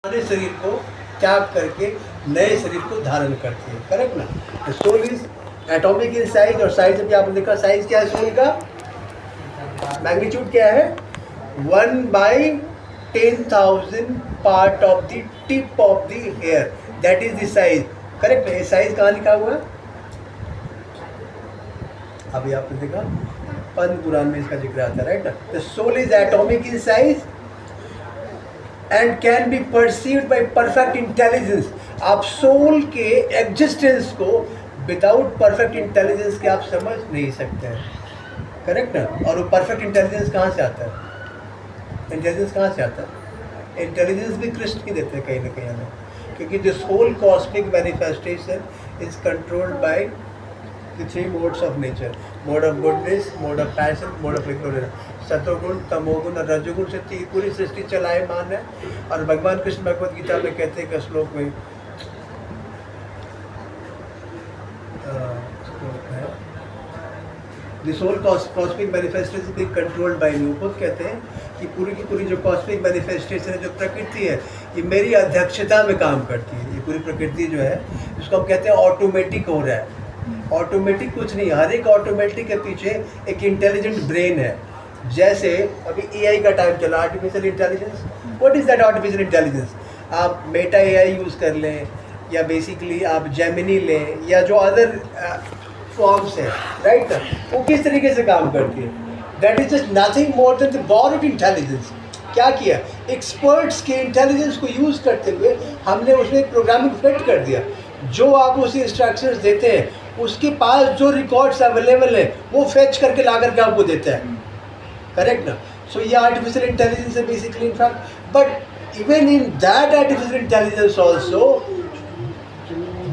पुराने शरीर को त्याग करके नए शरीर को धारण करती है, करेक्ट ना। Soul is atomic in size, और साइज अभी आपने देखा साइज क्या है सोल का, मैग्नीट्यूड क्या है, 1/10,000 part of the tip of the hair, that is the size, correct है। साइज कहाँ लिखा हुआ है, अभी आपने देखा पद्म पुराण में इसका जिक्र आता है, राइट ना। The soul is atomic in size and can be perceived by perfect intelligence. आप सोल के एग्जिस्टेंस को विदाउट परफेक्ट इंटेलिजेंस के आप समझ नहीं सकते हैं, करेक्ट ना। और वो परफेक्ट इंटेलिजेंस कहाँ से आता है, इंटेलिजेंस कहाँ से आता है, इंटेलिजेंस भी कृष्ण ही देते हैं कहीं ना कहीं हमें, क्योंकि this whole cosmic manifestation is controlled by the three modes of nature, mode of goodness, mode of passion, mode of ignorance। सतोगुण, तमोगुण और रजोगुण से पूरी सृष्टि चलायमान है। और भगवान कृष्ण भगवद गीता में कहते हैं कि श्लोक में this whole cosmic manifestation is controlled by me. खुद कहते हैं कि पूरी की पूरी जो कॉस्मिक मैनिफेस्टेशन है, जो प्रकृति है, ये मेरी अध्यक्षता में काम करती है। ये पूरी प्रकृति जो है इसको हम कहते हैं ऑटोमेटिक हो रहा है। ऑटोमेटिक कुछ नहीं, हर एक ऑटोमेटिक के पीछे एक इंटेलिजेंट ब्रेन है। जैसे अभी एआई का टाइम चला, artificial intelligence, what is that artificial intelligence. आप मेटा एआई यूज़ कर लें, या बेसिकली आप जेमिनी लें, या जो अदर फॉर्म्स है, राइट ना, वो किस तरीके से काम करती है। That is just nothing more than the bored intelligence. क्या किया, एक्सपर्ट्स के इंटेलिजेंस को यूज़ करते हुए हमने उसमें प्रोग्रामिंग फिट कर दिया। जो आप उसे इंस्ट्रक्शंस देते हैं, उसके पास जो रिकॉर्ड्स अवेलेबल है वो फेच करके ला करके आपको देता है, करेक्ट ना। सो ये आर्टिफिशियल इंटेलिजेंस है basically in fact. But even in that artificial intelligence also,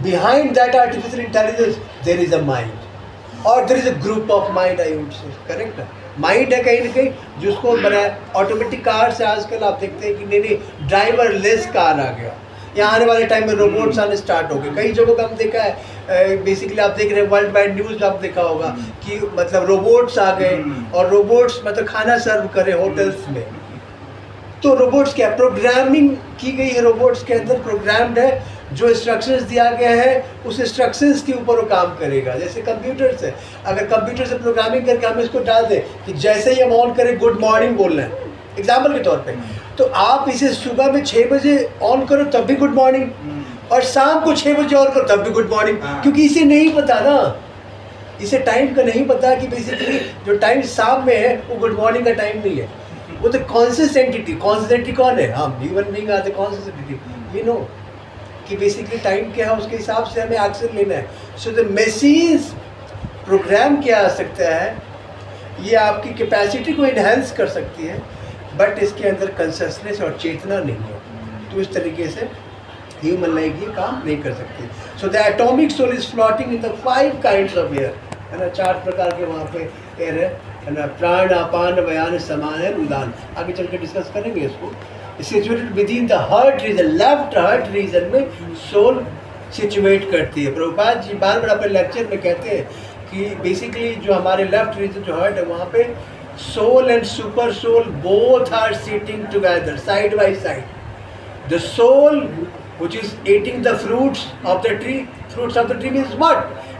behind that artificial intelligence there is a mind, और there is a group of mind, I would say, correct ना। Mind है कहीं ना कहीं जिसको बनाया। ऑटोमेटिक कार से आजकल आप देखते हैं कि नहीं ड्राइवर लेस कार आ गया। यहाँ आने वाले टाइम में रोबोट्स आने स्टार्ट हो गए। कई जगहों का हम देखा है, बेसिकली आप देख रहे हैं वर्ल्ड वाइड न्यूज़ आप देखा होगा कि मतलब रोबोट्स आ गए, और रोबोट्स मतलब खाना सर्व करें होटल्स में। तो रोबोट्स क्या, प्रोग्रामिंग की गई है, रोबोट्स के अंदर प्रोग्राम्ड है, जो इंस्ट्रक्शंस दिया गया है उस इंस्ट्रक्शंस के ऊपर वो काम करेगा। जैसे कंप्यूटर से, अगर कंप्यूटर से प्रोग्रामिंग करके हम इसको डाल दें कि जैसे ही हम ऑन करें गुड मॉर्निंग बोलना है, एग्जाम्पल के तौर पे, तो आप इसे सुबह में 6 बजे ऑन करो तब भी गुड मॉर्निंग, और शाम को 6 बजे ऑन करो तब भी गुड मॉर्निंग, क्योंकि इसे नहीं पता ना, इसे टाइम का नहीं पता कि बेसिकली जो टाइम शाम में है वो गुड मॉर्निंग का टाइम नहीं है। वो तो कॉन्शियस एंटिटी कौन है, हम human being are the conscious entity, you know कि बेसिकली टाइम क्या है उसके हिसाब से हमें एक्शन लेना है। सो द मशीन्स प्रोग्राम किया जा सकता है, ये आपकी कैपेसिटी को इन्हेंस कर सकती है, बट इसके अंदर कंसियसनेस और चेतना नहीं है। तो इस तरीके से ह्यूमन लाइफ ये काम नहीं कर सकती। So the atomic soul is floating in the 5 kinds of air, है ना, 4 प्रकार के वहाँ पे एयर है ना, प्राण, अपान, व्यान, समान है, उदान। आगे चल के डिस्कस करेंगे इसको। Situated with in the heart region, left heart region में सोल सिचुएट करती है। प्रभुपाद जी बार बार अपने लेक्चर में कहते हैं कि बेसिकली जो हमारे लेफ्ट रीजन जो हार्ट है वहाँ पे soul and super soul both are sitting together side by side. The soul which is eating the fruits of the tree means what?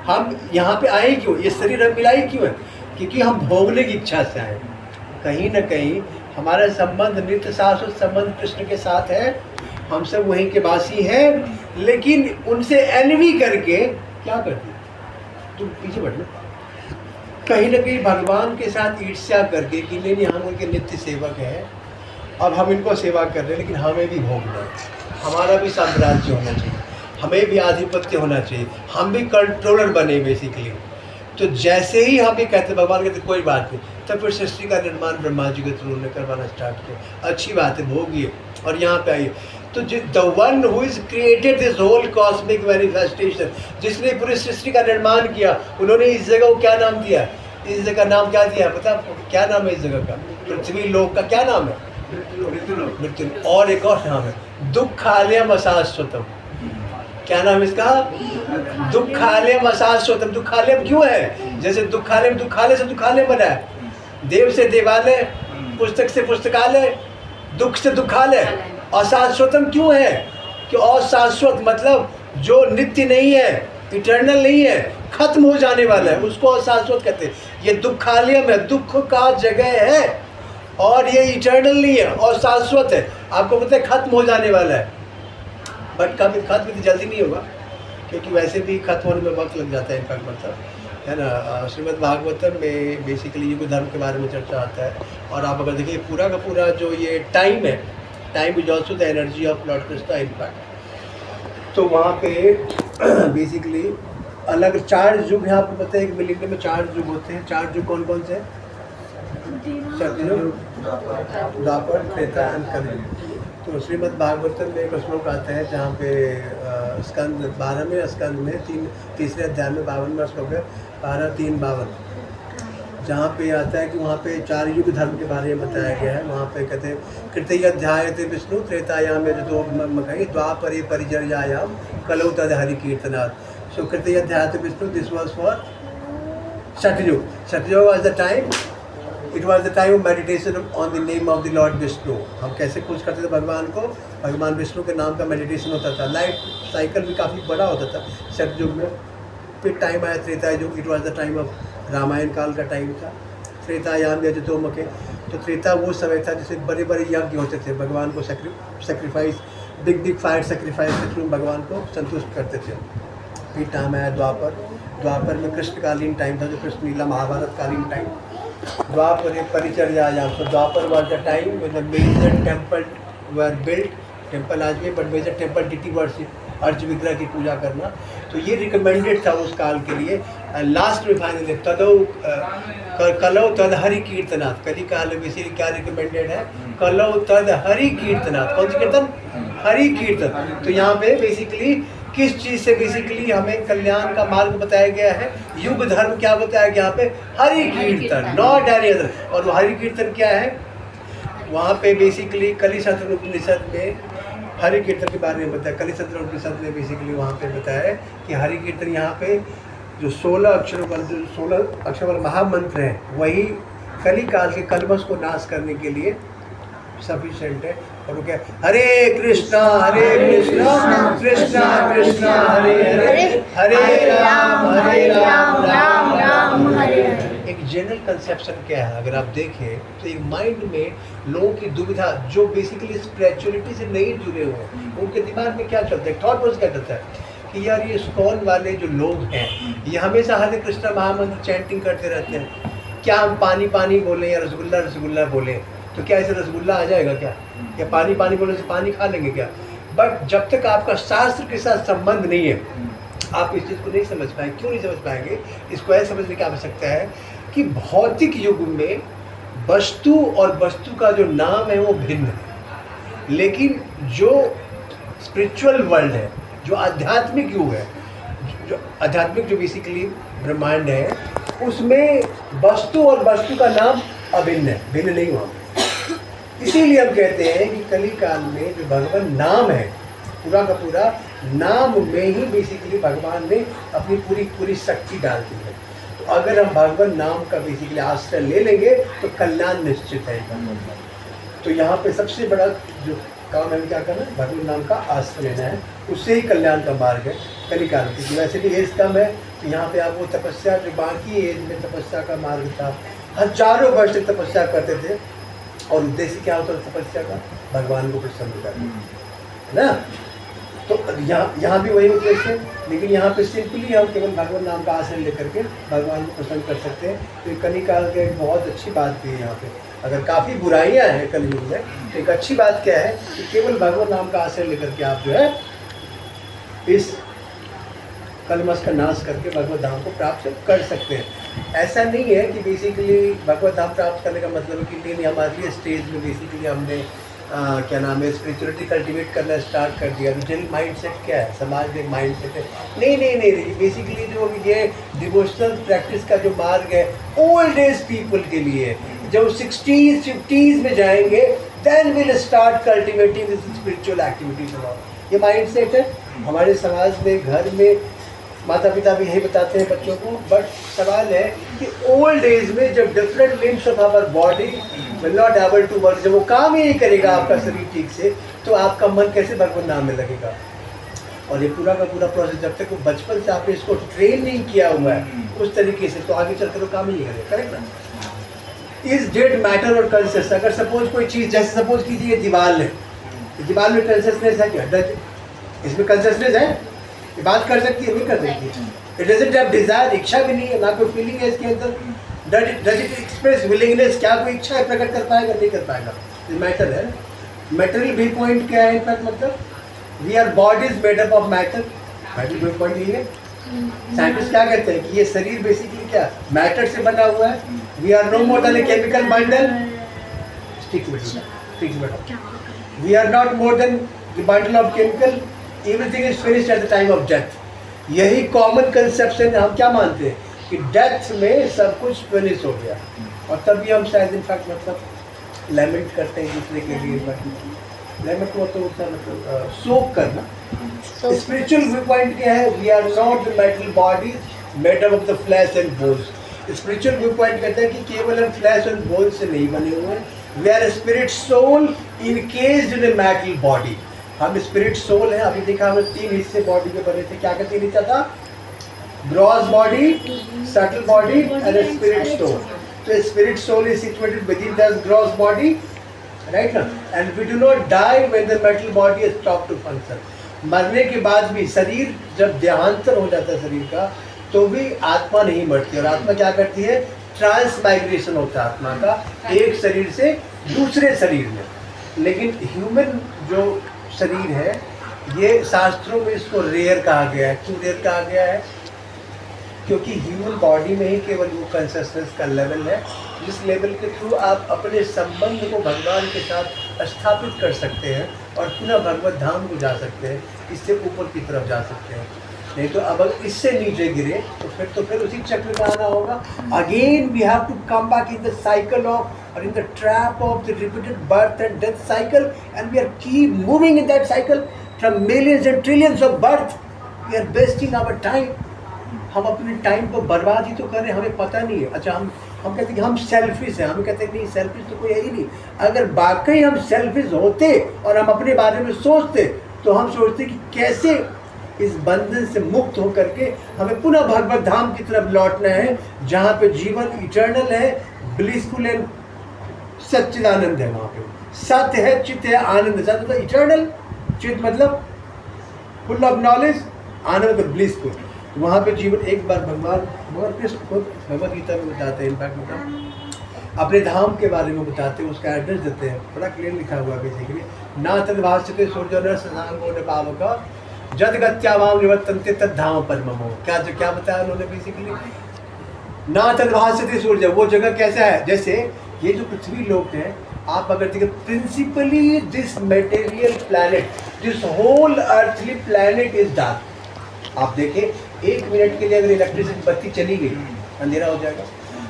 हम यहाँ पे आए क्यों, ये शरीर हम मिलाई क्यों है, क्योंकि हम भोगने की इच्छा से आए। कहीं ना कहीं हमारा संबंध नित्य शाश्वत संबंध कृष्ण के साथ है, हम सब वहीं के वासी हैं, लेकिन उनसे एनवी करके क्या करते हैं, तुम पीछे बढ़ लो, कहीं ना कहीं भगवान के साथ ईर्ष्या करके कि नहीं हम उनके नित्य सेवक हैं, अब हम इनको सेवा कर रहे हैं, लेकिन हमें भी भोगना है, हमारा भी साम्राज्य होना चाहिए, हमें भी आधिपत्य होना चाहिए, हम भी कंट्रोलर बने बेसिकली। तो जैसे ही हम ये कहते भगवान कहते कोई बात नहीं, तब फिर सृष्टि का निर्माण ब्रह्मा जी के थ्रू ने करवाना स्टार्ट किया। अच्छी बात है, भोगिए और यहाँ पे आइए। तो the one who is created this whole cosmic manifestation, जिसने पूरी सृष्टि का निर्माण किया, उन्होंने इस जगह को क्या नाम दिया, इस जगह का नाम क्या दिया पता आपको, क्या नाम है इस जगह का, पृथ्वी लोक का क्या नाम है, मृत्यु। और एक और नाम है दुखालयम अशाश्वतम। क्या नाम है इसका, दुखालयम अशाश्वतम। दुखालयम क्यों है, जैसे दुखालयम दुखालय से दुखालय बना है, देव से देवालय, पुस्तक से पुस्तकालय, दुख से दुखालय, अशाश्वतम क्यों है कि अशाश्वत मतलब जो नित्य नहीं है, इटर्नल नहीं है, खत्म हो जाने वाला है, उसको अशाश्वत कहते हैं। ये दुखालयम है, दुख का जगह है, और ये इटर्नल नहीं है और शाश्वत है। आपको पता है खत्म हो जाने वाला है, बट कभी खत्म तो जल्दी नहीं होगा, क्योंकि वैसे भी खत्म होने में वक्त लग जाता है। इनफैक्ट मतलब है ना, श्रीमद् भागवतम में बेसिकली युग धर्म के बारे में चर्चा आता है। और आप अगर देखिए पूरा का पूरा जो ये टाइम है, time is also the energy of lord Krishna in fact. तो वहाँ पे बेसिकली अलग 4 युग है। आपको पता है एक मिलियन में 4 युग होते हैं। 4 युग कौन कौन से हैं? सतयुग, द्वापर, त्रेता एंड कलयुग। तो श्रीमद् भागवतम में एक श्लोक आता है जहाँ पे स्कंद 12वें स्कंद में तीसरे अध्याय में 52वां श्लोक है, 12:3-52, जहाँ पे आता है कि वहाँ पे 4 युग धर्म के बारे में बताया गया है। वहाँ पे कहते हैं कृतय अध्याय थे विष्णु त्रेतायाम जो मकई द्वापरे परिचर्यायाम कलौ तद हरि कीर्तनाथ। सो कृतय अध्याय थे विष्णु, दिस वॉज फॉर सतयुग। सतयुग was the time, it was the time of meditation on the name of the Lord Vishnu. हम कैसे खोज करते थे भगवान को? भगवान विष्णु के नाम का मेडिटेशन होता था। लाइफ साइकिल भी काफ़ी बड़ा होता था सतयुग में। फिर टाइम आया Treta Yuga, it was the time of Ramayana काल का टाइम था। त्रेतायाम यजतोमके, तो त्रेता वो समय था जिससे बड़े बड़े यज्ञ होते थे, भगवान को सेक्रीफाइस, बिग फायर सेक्रीफाइस के थ्रू भगवान को संतुष्ट करते थे। फिर टाइम आया द्वापर। द्वापर में कृष्णकालीन टाइम था, जो कृष्ण लीला महाभारत कालीन टाइम। द्वापर परिचर्यायाम, so Dwapar was the time when the major temple were built, temple आज भी, but major temple deity worship, अर्च विग्रह की पूजा करना। तो ये रिकमेंडेड था उस काल के लिए। लास्ट में फाइनली तदो कलौ तद हरि कीर्तनाथ, कली काल में बेसिकली क्या रिकमेंडेड है? कलौ तद हरि कीर्तनाथ। कौन सी कीर्तन? हरि कीर्तन। तो यहाँ पे बेसिकली किस चीज़ से बेसिकली हमें कल्याण का मार्ग बताया गया है? युग धर्म क्या बताया गया यहाँ पे? हरि कीर्तन, नॉट एनी अदर। और वो हरि कीर्तन क्या है? वहाँ पे बेसिकली कलिशत्र उपनिषद में हरि कीर्तन के बारे में बताया। कलिशत्र उपनिषद में बेसिकली वहाँ पे बताया है कि हरि कीर्तन यहाँ पे जो 16 अक्षरों का, जो 16 अक्षर वाला महामंत्र है, वही कली काल के कलमश को नाश करने के लिए सफिशिएंट है। और वो क्या? हरे कृष्णा कृष्णा कृष्णा हरे हरे, हरे राम राम राम हरे हरे। एक जनरल कंसेप्शन क्या है अगर आप देखें तो एक माइंड में लोगों की दुविधा जो बेसिकली स्पिरिचुअलिटी से नहीं जुड़े हुए हैं, उनके दिमाग में क्या चलता है? थॉट प्रोसेस क्या चलता है कि यार ये इस्कॉन वाले जो लोग हैं ये हमेशा हरे कृष्णा महामंत्र चैंटिंग करते रहते हैं, क्या हम पानी पानी बोलें या रसगुल्ला रसगुल्ला बोलें तो क्या ऐसे रसगुल्ला आ जाएगा क्या? या पानी पानी बोलने से पानी खा लेंगे क्या? बट जब तक आपका शास्त्र के साथ संबंध नहीं है, आप इस चीज़ को नहीं समझ पाएंगे। क्यों नहीं समझ पाएंगे? इसको ऐसे समझने की आवश्यकता है कि भौतिक युग में वस्तु और वस्तु का जो नाम है वो भिन्न है, लेकिन जो स्पिरिचुअल वर्ल्ड है, जो आध्यात्मिक युग है, जो आध्यात्मिक जो बेसिकली ब्रह्मांड है, उसमें वस्तु और वस्तु का नाम अभिन्न है, भिन्न नहीं हुआ। इसीलिए हम कहते हैं कि कली काल में जो भगवान नाम है, पूरा का पूरा नाम में ही बेसिकली भगवान ने अपनी पूरी शक्ति डाल दी है। तो अगर हम भगवान नाम का बेसिकली आश्रय ले लेंगे तो कल्याण निश्चित है। तो यहाँ पे सबसे बड़ा जो काम है क्या करना है? भगवान नाम का आश्रय लेना है, उससे ही कल्याण का मार्ग है कली काल की। वैसे भी एज कम है तो यहाँ पे आप वो तपस्या जो बाकी एज में तपस्या का मार्ग था, हजारों वर्ष तक तपस्या करते थे, और उद्देश्य क्या होता है तपस्या का? भगवान को प्रसन्न करना, है ना? तो यहाँ भी वही उद्देश्य है, लेकिन यहाँ पे सिंपली हम केवल भगवान नाम का आश्रय लेकर के भगवान को प्रसन्न कर सकते हैं। तो कली काल की एक बहुत अच्छी बात भी है यहाँ पे। अगर काफ़ी बुराइयाँ हैं कलयुग में, तो एक अच्छी बात क्या है कि केवल भगवान नाम का आश्रय लेकर के आप जो है इस कलमश का नाश करके भगवत धाम को प्राप्त कर सकते हैं। ऐसा नहीं है कि बेसिकली भगवत धाम प्राप्त करने का मतलब है कि नहीं हमारी स्टेज में बेसिकली हमने क्या नाम है स्पिरिचुअलिटी कल्टीवेट करना स्टार्ट कर दिया। तो जनरल माइंड सेट क्या है? समाज में माइंड सेट है नहीं बेसिकली जो ये डिवोशनल प्रैक्टिस का जो मार्ग है ओल्ड एज पीपल के लिए, जब 60s 50s में जाएंगे then will start cultivating this spiritual activities. ये माइंड सेट है हमारे समाज में, घर में माता पिता भी यही बताते हैं बच्चों को। बट सवाल है कि ओल्ड एज में जब different limbs of our body will not able to work, जब वो काम ही नहीं करेगा आपका शरीर ठीक से, तो आपका मन कैसे भगवत नाम में लगेगा? और ये पूरा का पूरा प्रोसेस जब तक वो बचपन से आपने इसको ट्रेन नहीं किया हुआ है उस तरीके से, तो आगे चलकर वो काम ही नहीं करेगा। करेक्ट ना? इज डेड मैटर और कंसिस्ट? अगर सपोज कोई चीज़, जैसे सपोज कीजिए दीवार है, दीवार में कंसिस्टनेस है क्या? इसमें कंसिस्टनेस है? ये बात कर सकती है? नहीं कर सकती। इट डजंट हैव डिजायर, इच्छा भी नहीं है, ना कोई फीलिंग है इसके अंदर। Does it express willingness? क्या कोई इच्छा है प्रकट कर पाएगा? नहीं कर पाएगा। ये मैटर है। मेटेरियल व्यू पॉइंट क्या है? इनफैक्ट मतलब we are bodies made up of matter. Material view point यही है। साइंटिस्ट क्या कहते हैं कि ये शरीर बेसिकली क्या मैटर से बना हुआ है। We are no more than a chemical bundle. We are not more than the bundle of chemical. Everything is finished at the time of death. यही कॉमन कंसेप्शन हम क्या मानते हैं कि डेथ में सब कुछ फिनिश हो गया, और तभी हम शायद इनफैक्ट मतलब लेमेंट करते हैं दूसरे के लिए। लेमेंट को तो होता है मतलब शोक करना। स्पिरिचुअल व्यू पॉइंट क्या है? We are not the metal bodies made up of the flesh and bones. Spiritual view point कहते हैं कि केवल हम फ्लैश एंड बोन्स से नहीं बने हुए। We are spirit soul encased in a metal body. हम स्पिरिट सोल हैं। अभी देखा हमें 3 हिस्से बॉडी के बने थे। क्या क्या 3 हिस्सा था? Gross body, subtle body and spirit soul. तो spirit soul is situated with in the gross body, right ना? And we do not die when the metal body is stop to function. मरने के बाद भी शरीर जब देहांतर हो जाता है शरीर का, तो भी आत्मा नहीं मरती। और आत्मा क्या करती है? ट्रांसमाइग्रेशन होता है आत्मा का एक शरीर से दूसरे शरीर में। लेकिन ह्यूमन जो शरीर है, ये शास्त्रों में इसको रेयर कहा गया है। क्यों रेयर कहा गया है? क्योंकि ह्यूमन बॉडी में ही केवल वो कंसिस्टेंस का लेवल है जिस लेवल के थ्रू आप अपने संबंध को भगवान के साथ स्थापित कर सकते हैं और पुनः भगवत धाम को जा सकते हैं, इससे ऊपर की तरफ जा सकते हैं। नहीं तो अब इससे नीचे गिरे तो फिर उसी चक्र में आना होगा। Again we have to come back in the cycle of और in the trap of the repeated birth and death cycle, and we are keep moving in that cycle from millions and trillions of birth. We are wasting our time. हम अपने time को बर्बाद ही तो कर रहे हैं, हमें पता नहीं है। अच्छा, हम कहते हैं कि हम सेल्फिश हैं। हम कहते हैं नहीं, सेल्फिश तो कोई है ही नहीं। अगर वाकई हम सेल्फिश होते और हम अपने बारे में सोचते, तो हम सोचते कि कैसे इस बंधन से मुक्त होकर के हमें पुनः भगवत धाम की तरफ लौटना है, जहाँ पे जीवन इटर्नल है, ब्लिसफुल एंड सच्चिदानंद है। वहाँ पे सत्य है, चित्त है, आनंद है। सत्य मतलब इटर्नल, चित्त मतलब फुल ऑफ नॉलेज, आनंद मतलब ब्लिसफुल। वहाँ पे जीवन एक बार भगवान कृष्ण खुद भगवत गीता में बताते हैं, इनफैक्ट मतलब अपने धाम के बारे में बताते हैं, उसका एड्रेस देते हैं। बड़ा क्लियर लिखा हुआ है बेसिकली। ना तद्भाष्यते सूर्यो न शशांको न पावक जद गत्यावाम निवर्तन्ते तद धाम परममो। क्या बताया उन्होंने बेसिकली? ना तद्भाष्यते सूर्य, वो जगह कैसा है? जैसे ये जो पृथ्वी लोक है, आप अगर देखें, principally this material planet, this whole earthly planet is dark. आप देखें, 1 मिनट के लिए अगर इलेक्ट्रिसिटी बत्ती चली गई, अंधेरा हो जाएगा।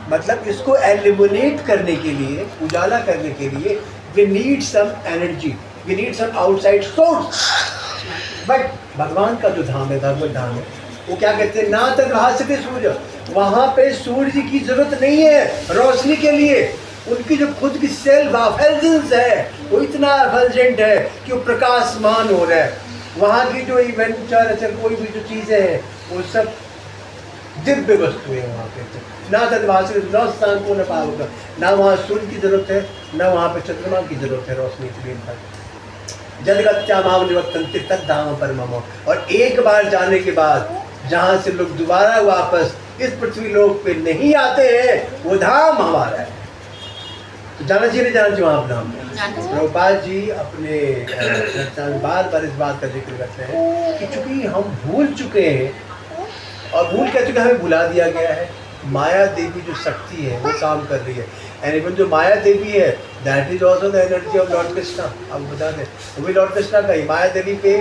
मतलब इसको एलिमिनेट करने के लिए, उजाला करने के लिए, we need some energy, we need some outside source. But भगवान का जो धाम है, भगवत धाम है, वो क्या कहते हैं? ना तद्भाष्यते सूर्य। वहाँ पे सूर्य की जरूरत नहीं है रोशनी के लिए। उनकी जो खुद की सेल्फ एफल्जेंस है, वो इतना एफल्जेंट है कि वो प्रकाशमान हो रहा है। वहाँ की जो इवेंचर कोई भी जो चीज़ें हैं, वो सब दिव्य वस्तुएं हैं वहाँ पे। ना तद्भाष्यते न शशांको न पावक, ना वहाँ सूर्य की जरूरत है, ना वहाँ पे चंद्रमा की जरूरत है रोशनी के लिए। जदगत्यामाम निवर्तन्ते तद धाम परममो। और एक बार जाने के बाद जहाँ से लोग दोबारा वापस इस पृथ्वी लोक पे नहीं आते हैं, वो धाम हमारा है। तो जाना चाहिए, नहीं जाना चाहिए वहाँ धाम? प्रभुपाद जी अपने बार बार इस बात का जिक्र करते हैं कि चूंकि हम भूल चुके हैं, और भूल क्या चुके, हमें भुला दिया गया है। माया देवी जो शक्ति है वो काम कर रही है। एंड इवन जो माया देवी है, that is also the energy of lord Krishna. आप बता दें, वो भी लॉर्ड कृष्णा का ही। माया देवी पे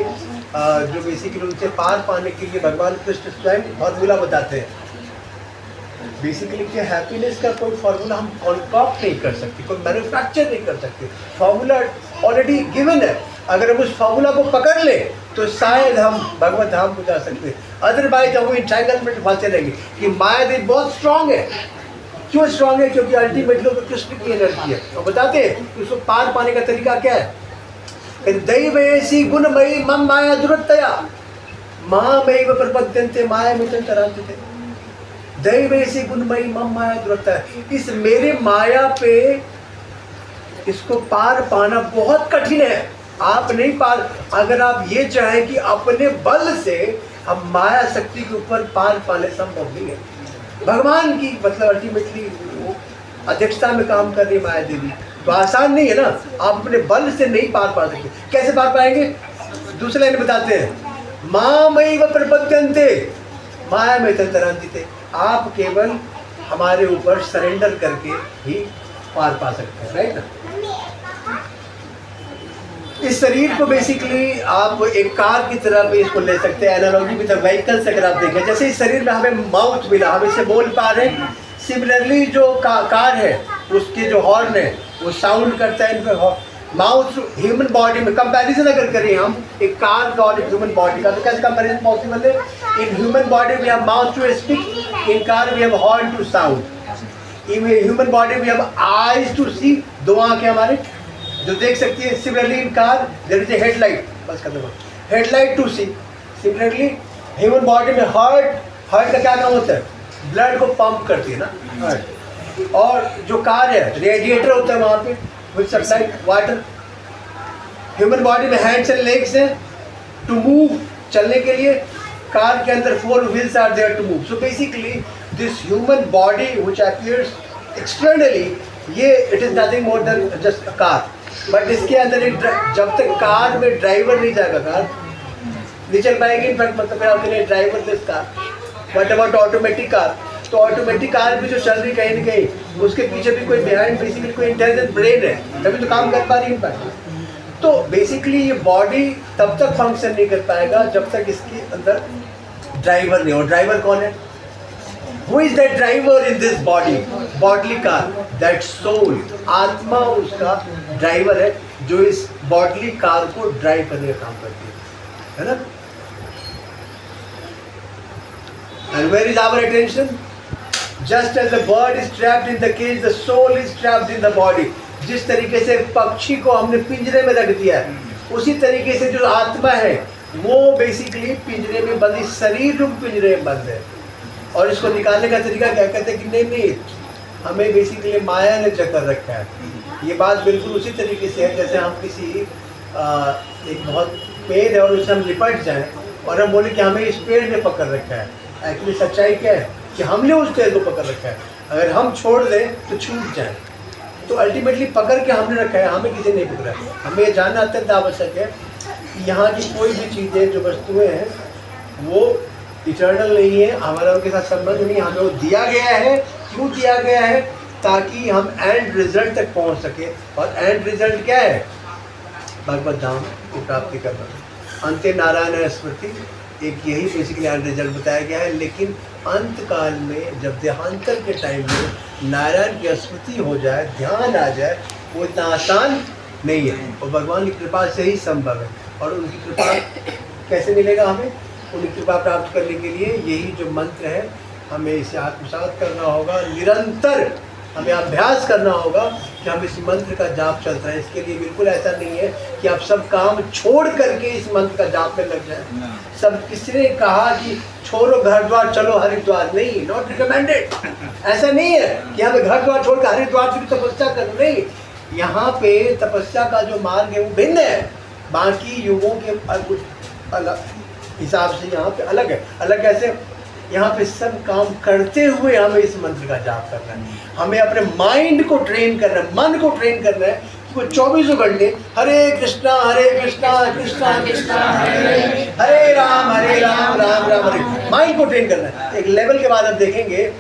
जो बेसिकली उनसे पार पाने के लिए भगवान कृष्ण स्वयं फॉर्मूला बताते हैं। बेसिकली क्या, हैप्पीनेस का कोई फॉर्मूला हम कॉन्कॉक्ट नहीं कर सकते, कोई मैन्युफैक्चर नहीं कर सकते। फॉर्मूला ऑलरेडी गिवन है। अगर हम उस फॉर्मूला को पकड़ ले तो शायद हम भगवत धाम को जा सकते हैं। अदरवाइज हम इंट्रैंगलमेंट फंसे रहेंगे कि माया देवी बहुत स्ट्रांग है। क्यों स्ट्रांग है? क्योंकि अल्टीमेटली वो कृष्ण की एनर्जी है। और बताते हैं कि उसको पार पाने का तरीका क्या है। दैवेशी गुणमयी मम माया दुरत्तया मामेव प्रपद्यन्ते मायामितं तरन्ते। दैवेशी गुणमयी मम माया दुरत्तया, इस मेरे माया पे इसको पार पाना बहुत कठिन है। आप नहीं पार, अगर आप ये चाहें कि अपने बल से हम माया शक्ति के ऊपर पार पाने संभव नहीं है। भगवान की मतलब अल्टीमेटली वो अध्यक्षता में काम कर रही माया देवी, तो आसान नहीं है ना। आप अपने बल से नहीं पार पा सकते। कैसे पार पाएंगे? दूसरे लाइन बताते हैं, मामैव प्रपद्यन्ते मायामितं तरन्ते। आप केवल हमारे ऊपर सरेंडर करके ही पार पा सकते हैं, राइट ना। इस शरीर को बेसिकली आप एक कार की तरह भी इसको ले सकते हैं, एनालॉजी विद व्हीकल से। अगर आप देखें, जैसे इस शरीर में हमें माउथ मिला, हम इससे बोल पा रहे हैं। सिमिलरली जो कार है, उसके जो हॉर्न है वो साउंड करता है। इनमें माउथ ह्यूमन बॉडी में कंपैरिजन अगर करें हम एक कार का और एक ह्यूमन बॉडी का, तो कैसे कंपैरिजन पॉसिबल है? In human body we have mouth to speak, in car we have horn to sound. In human body we have eyes to see, दो आंखें हमारे जो देख सकती है। Similarly in car there is a headlight, बस खत्म, headlight to see. Similarly human body में हार्ट का क्या काम होता है? ब्लड को पंप करती है ना हार्ट। और जो कार है, रेडिएटर होता है वहाँ पे which supply water. Human body में हैंड्स एंड लेग्स हैं टू मूव, चलने के लिए। कार के अंदर 4 wheels are there to move. So basically this human body which appears externally, ये it is nothing more than just a car. But इसके अंदर एक जब तक कार में ड्राइवर नहीं जाएगा, कार नहीं चल पाएगी। इनफैक्ट मतलब आपके लिए driver this car. What about automatic car? तो ऑटोमेटिक कार भी जो चल रही कहीं ना कहीं, उसके पीछे भी कोई बिहाइंड बेसिकली कोई इंटेलिजेंट ब्रेन है, तभी तो काम कर पा रही है। तो बेसिकली ये बॉडी तब तक फंक्शन नहीं कर पाएगा जब तक इसके अंदर ड्राइवर नहीं हो। ड्राइवर कौन है? Who is that driver in this body? Bodily car, that soul, आत्मा उसका ड्राइवर है जो इस बॉडली कार को ड्राइव करने का काम करती है ना। And where is our attention? Just as the bird is trapped in the cage, the soul is trapped in the body. जिस तरीके से पक्षी को हमने पिंजरे में रख दिया है, उसी तरीके से जो आत्मा है वो बेसिकली पिंजरे में बंद, इस शरीर रूप पिंजरे में बंद है। और इसको निकालने का तरीका क्या? कहते हैं कि नहीं, हमें बेसिकली माया ने जकड़ रखा है। ये बात बिल्कुल उसी तरीके से है जैसे हम किसी एक बहुत पेड़ है और उससे हम लिपट जाएं और हम बोले कि हमें इस पेड़ ने पकड़ रखा है। एक्चुअली सच्चाई क्या है कि हमने उस पेड़ को पकड़ रखा है। अगर हम छोड़ दें तो छूट जाए। तो अल्टीमेटली पकड़ के हमने रखा है, हमें किसी नहीं पकड़ा है। हमें ये जानना अत्यंत आवश्यक है कि यहाँ की कोई भी चीज़ें जो वस्तुएँ हैं वो इटर्नल नहीं है, हमारा उनके साथ संबंध नहीं। हमें वो दिया गया है। क्यों दिया गया है? ताकि हम एंड रिजल्ट तक पहुंच सके। और एंड रिजल्ट क्या है? भगवत धाम की प्राप्ति करना। अंत्य नारायण स्मृति, एक यही बेसिकली एंड रिजल्ट बताया गया है। लेकिन अंत काल में जब देहांतर के टाइम में नारायण की स्मृति हो जाए, ध्यान आ जाए, वो इतना आसान नहीं है और भगवान की कृपा से ही संभव है। और उनकी कृपा कैसे मिलेगा हमें? उनकी कृपा प्राप्त करने के लिए यही जो मंत्र है, हमें इसे आत्मसात करना होगा। निरंतर हमें अभ्यास करना होगा कि हम इस मंत्र का जाप चलता है। इसके लिए बिल्कुल ऐसा नहीं है कि आप सब काम छोड़ करके इस मंत्र का जाप में लग जाए। सब किसी ने कहा कि छोड़ो घर द्वार चलो हरिद्वार, नहीं, नॉट रिकमेंडेड। ऐसा नहीं है कि हमें घर द्वार छोड़ कर हरिद्वार से भी तपस्या करो, नहीं। यहाँ पे तपस्या का जो मार्ग है वो भिन्न है, बाकी युगों के कुछ अलग हिसाब से यहाँ पे अलग है। अलग कैसे? यहाँ पे सब काम करते हुए हमें इस मंत्र का जाप करना है। हमें अपने माइंड को ट्रेन करना है, मन को ट्रेन करना है कि वो 24 घंटे हरे कृष्णा कृष्णा कृष्णा हरे राम राम राम हरे। माइंड को ट्रेन करना है। एक लेवल के बाद आप देखेंगे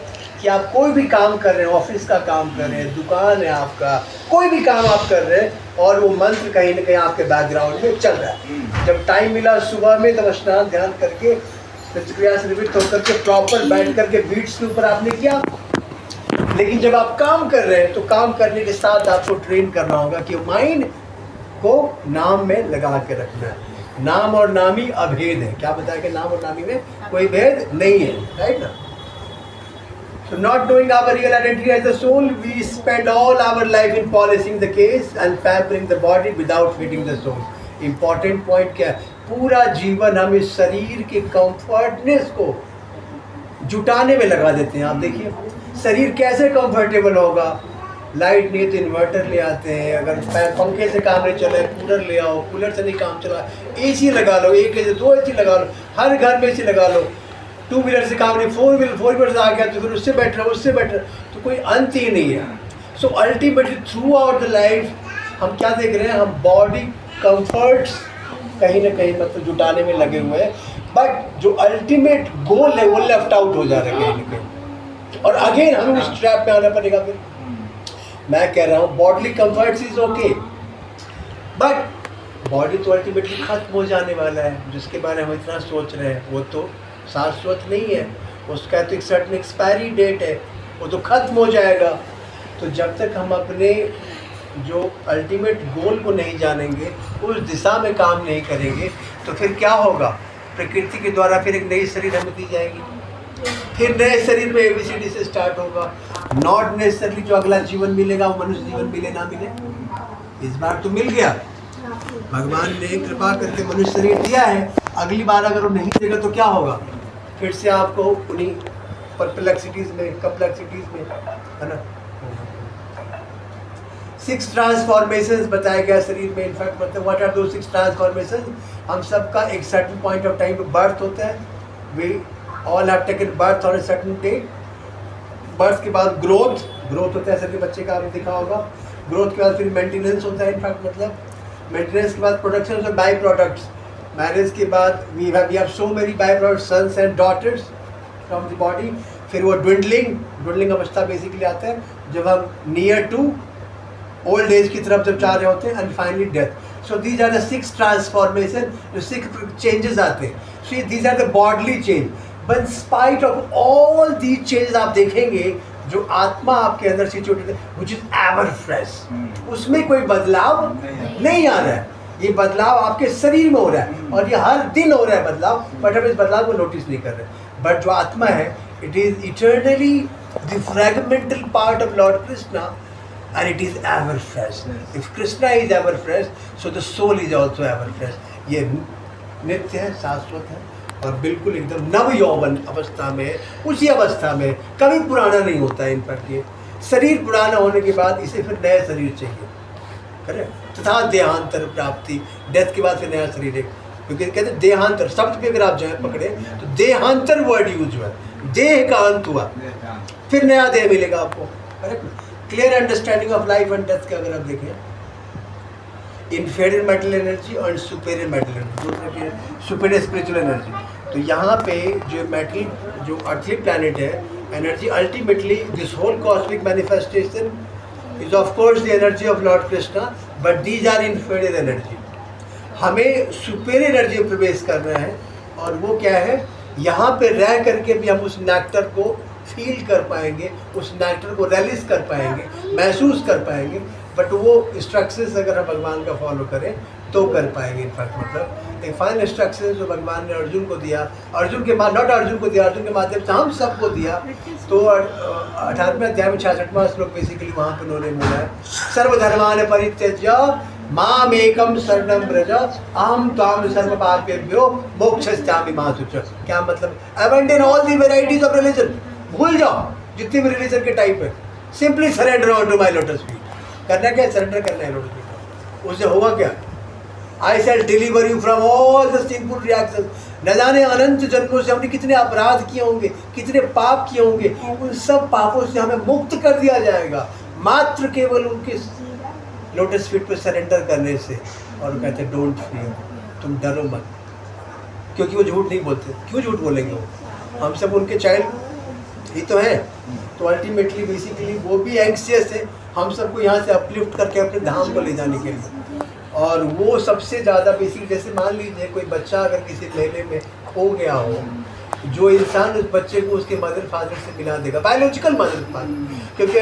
कि आप कोई भी काम कर रहे हैं, ऑफिस का काम कर रहे हैं, दुकान है आपका, कोई भी काम आप कर रहे हैं और वो मंत्र कहीं ना कहीं आपके बैकग्राउंड में चल रहा है। जब टाइम मिला सुबह में तब स्नान ध्यान करके प्रतिक्रिया से निवृत्त होकर के प्रॉपर बैठ करके बीट्स के ऊपर आपने किया। लेकिन जब आप काम कर रहे हैं तो काम करने के साथ आपको ट्रेन करना होगा कि माइंड को नाम में लगा के रखना है। नाम और नामी अभेद है। क्या बताया कि नाम और नामी में कोई भेद नहीं है, राइट ना। So not knowing our real identity as the soul, we spend all our life in polishing the case and pampering the body without feeding the soul. Important point क्या है, पूरा जीवन हम इस शरीर के कंफर्टनेस को जुटाने में लगा देते हैं। आप देखिए शरीर कैसे कंफर्टेबल होगा, लाइट नहीं तो इन्वर्टर ले आते हैं, अगर पंखे से काम नहीं चले कूलर ले आओ, कूलर से नहीं काम चला एसी लगा लो, एक एसी दो एसी लगा लो, हर घर में एसी लगा लो। टू व्हीलर से काम नहीं, फोर व्हीलर से आ गया तो फिर उससे बेटर उससे बेटर, तो कोई अंत ही नहीं है। So ultimately through out the life हम क्या देख रहे हैं, हम बॉडी कंफर्ट्स कहीं ना कहीं मतलब जुटाने में लगे हुए हैं, बट जो अल्टीमेट गोल है वो लेफ्ट आउट हो जा रहा है कहीं ना कहीं, और अगेन हमें उस ट्रैप में आना पड़ेगा। फिर मैं कह रहा हूँ bodily comforts is okay, but body तो अल्टीमेटली खत्म हो जाने वाला है, जिसके बारे में हम इतना सोच रहे हैं वो तो शाश्वत नहीं है, उसका तो एक सर्टेन एक्सपायरी डेट है, वो तो खत्म हो जाएगा। तो जब तक हम अपने जो अल्टीमेट गोल को नहीं जानेंगे, उस दिशा में काम नहीं करेंगे, तो फिर क्या होगा, प्रकृति के द्वारा फिर एक नई शरीर हमें दी जाएगी, फिर नए शरीर में ABCD से स्टार्ट होगा। नॉट नेसेसरली जो अगला जीवन मिलेगा वो मनुष्य जीवन मिले ना मिले, इस बार तो मिल गया, भगवान ने कृपा करके मनुष्य शरीर दिया है, अगली बार अगर वो नहीं देगा तो क्या होगा, फिर से आपको उन्हीं परप्लेक्सिटीज में कम्प्लेक्सिटीज में, है ना। 6 ट्रांसफॉर्मेशंस बताया गया शरीर में। इनफैक्ट मतलब व्हाट आर दो 6 ट्रांसफॉर्मेशंस, हम सबका एक सर्टेन पॉइंट ऑफ टाइम पे बर्थ होता है, we all have taken birth on a certain date. Birth के बाद ग्रोथ होता है, सभी बच्चे का आपने देखा होगा, ग्रोथ के बाद फिर मेंटेनेंस होता है, इनफैक्ट मतलब मेंटेनेंस के बाद production of by products, marriage के बाद we have so many by products sons and daughters from the body, फिर वो ड्विंडलिंग अवस्था बेसिकली आता है जब हम नियर टू ओल्ड एज की तरफ जब जा रहे होते हैं, and finally death. So these are the 6 transformation, जो 6 चेंजेस आते हैं, so these are the bodily change. But spite of all these changes आप देखेंगे जो आत्मा आपके अंदर सिचुएटेड है, विच इज एवर फ्रेश, उसमें कोई बदलाव नहीं आ रहा है। ये बदलाव आपके शरीर में हो रहा है और ये हर दिन हो रहा है बदलाव, बट हम इस बदलाव को नोटिस नहीं कर रहे। बट जो आत्मा है, it is eternally the fragmental part of lord Krishna, and it is ever fresh. If Krishna is ever fresh, so the soul is also ever fresh. ये नित्य है, शाश्वत है और बिल्कुल एकदम नव यौवन अवस्था में है, उसी अवस्था में कभी पुराना नहीं होता है। इनफैक्ट ये शरीर पुराना होने के बाद इसे फिर नया शरीर चाहिए, करेक्ट, तथा देहांतर प्राप्ति, डेथ के बाद फिर नया शरीर है, क्योंकि कहते हैं देहांतर शब्द पे अगर आप जाए पकड़े तो देहांतर वर्ड यूज हुआ, देह का अंत हुआ, फिर नया देह मिलेगा आपको, correct. Clear understanding of life and death का अगर आप देखें, इन्फीरियर मेटल एनर्जी और superior metal energy, superior spiritual energy. तो यहाँ पे जो मेटल, जो अर्थली प्लैनेट है, energy ultimately this whole cosmic manifestation is of course the energy of lord Krishna, but these are inferior energy. हमें सुपीरियर एनर्जी में प्रवेश करना है, और वो क्या है, यहाँ पे रह करके भी हम उस नेक्टर को फील कर पाएंगे, उस नेक्टर को रिलीज कर पाएंगे, महसूस कर पाएंगे, बट वो इंस्ट्रक्शंस अगर हम भगवान का फॉलो करें तो कर पाएंगे। इनफैक्ट मतलब एक फाइनल इंस्ट्रक्शंस जो भगवान ने अर्जुन को दिया, अर्जुन के माध्यम से हम सबको दिया। तो 18वें अध्याय में 66वां श्लोक बेसिकली वहाँ पर उन्होंने बोला है, सर्वधर्मान परित्यज्य मामेकम शरणं व्रज अहम त्वां सर्वपापेभ्यो मोक्षयिष्यामि मा शुचः। क्या मतलब, abandon all the varieties of religion, भूल जाओ जितने भी रिलीजन के टाइप है, simply surrender on to my lotus feet. करना क्या, सरेंडर करना है लोटस फीट। उससे होगा क्या, I shall deliver you from all the sinful reaction. न जाने अनंत जन्मों से हमने कितने अपराध किए होंगे, कितने पाप किए होंगे, उन सब पापों से हमें मुक्त कर दिया जाएगा मात्र केवल उनके लोटस फीट पर सरेंडर करने से। और कहते हैं डोंट फियर, तुम डरो मत, क्योंकि वो झूठ नहीं बोलते। क्यों झूठ बोलेंगे वो, हम सब उनके चाइल्ड ही तो हैं। तो अल्टीमेटली बेसिकली वो भी एंक्सियस है हम सबको यहाँ से अपलिफ्ट करके अपने धाम को ले जाने के लिए। और वो सबसे ज़्यादा बेसिक, जैसे मान लीजिए कोई बच्चा अगर किसी मेले में खो गया हो, जो इंसान उस बच्चे को उसके मदर फादर से मिला देगा, बायोलॉजिकल मदर फादर, क्योंकि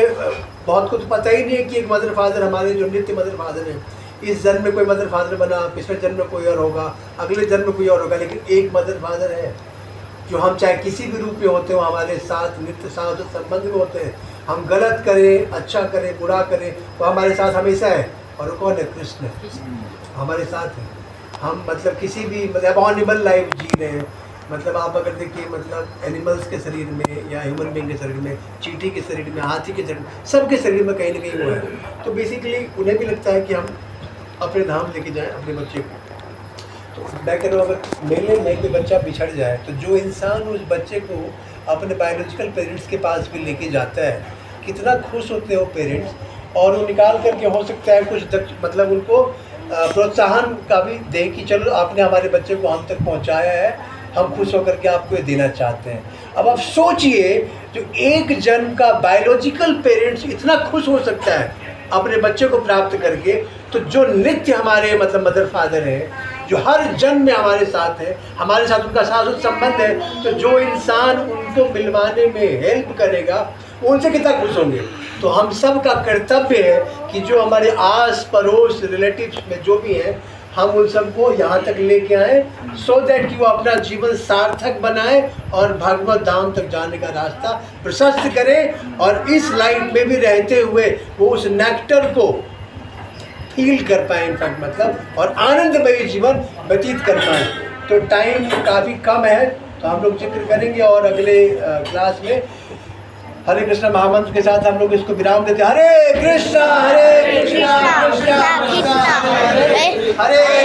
बहुत को तो पता ही नहीं है कि एक मदर फादर हमारे जो नित्य मदर फादर हैं, इस जन्म में कोई मदर फादर बना, पिछले जन्म में कोई और होगा, अगले जन्म में कोई और होगा, लेकिन एक मदर फादर है जो हम चाहे किसी भी रूप में होते हो हमारे साथ नित्य साथ संबंध में होते हैं। हम गलत करें, अच्छा करें, बुरा करें, वो हमारे साथ हमेशा है। और वो कौन है? कृष्ण हमारे साथ है। हम मतलब किसी भी मतलब ऑनिमल लाइफ जी रहे हैं, मतलब आप अगर देखिए मतलब एनिमल्स के शरीर में या ह्यूमन बीइंग के शरीर में, चींटी के शरीर में, हाथी के शरीर में, सबके शरीर में कहीं ना कहीं वो है। तो बेसिकली उन्हें भी लगता है कि हम अपने धाम लेके जाएं अपने बच्चे को। तो मैं कह रहा हूँ अगर मेरे में कोई बच्चा बिछड़ जाए तो जो इंसान उस बच्चे को अपने बायोलॉजिकल पेरेंट्स के पास भी लेके जाता है, कितना खुश होते हैं वो पेरेंट्स। और वो निकाल करके हो सकता है कुछ मतलब उनको प्रोत्साहन का भी दे कि चलो आपने हमारे बच्चे को हम तक पहुंचाया है, हम खुश होकर के आपको ये देना चाहते हैं। अब आप सोचिए जो एक जन्म का बायोलॉजिकल पेरेंट्स इतना खुश हो सकता है अपने बच्चे को प्राप्त करके, तो जो नित्य हमारे मतलब मदर फादर है, जो हर जन्म में हमारे साथ है, हमारे साथ उनका शाश्वत संबंध है, तो जो इंसान उनको मिलवाने में हेल्प करेगा उनसे कितना खुश होंगे। तो हम सब का कर्तव्य है कि जो हमारे आस पड़ोस रिलेटिव्स में जो भी हैं, हम उन सबको यहाँ तक लेके आए सो दैट कि वो अपना जीवन सार्थक बनाए और भगवत धाम तक जाने का रास्ता प्रशस्त करें, और इस लाइफ में भी रहते हुए वो उस नेक्टर को फील कर पाए इनफैक्ट मतलब, और आनंदमयी जीवन व्यतीत कर पाए। तो टाइम काफ़ी कम है, तो हम लोग जिक्र करेंगे और अगले क्लास में हरे कृष्णा महामंत्र के साथ हम लोग इसको विराम देते हैं। हरे कृष्णा कृष्णा कृष्णा कृष्णा हरे हरे।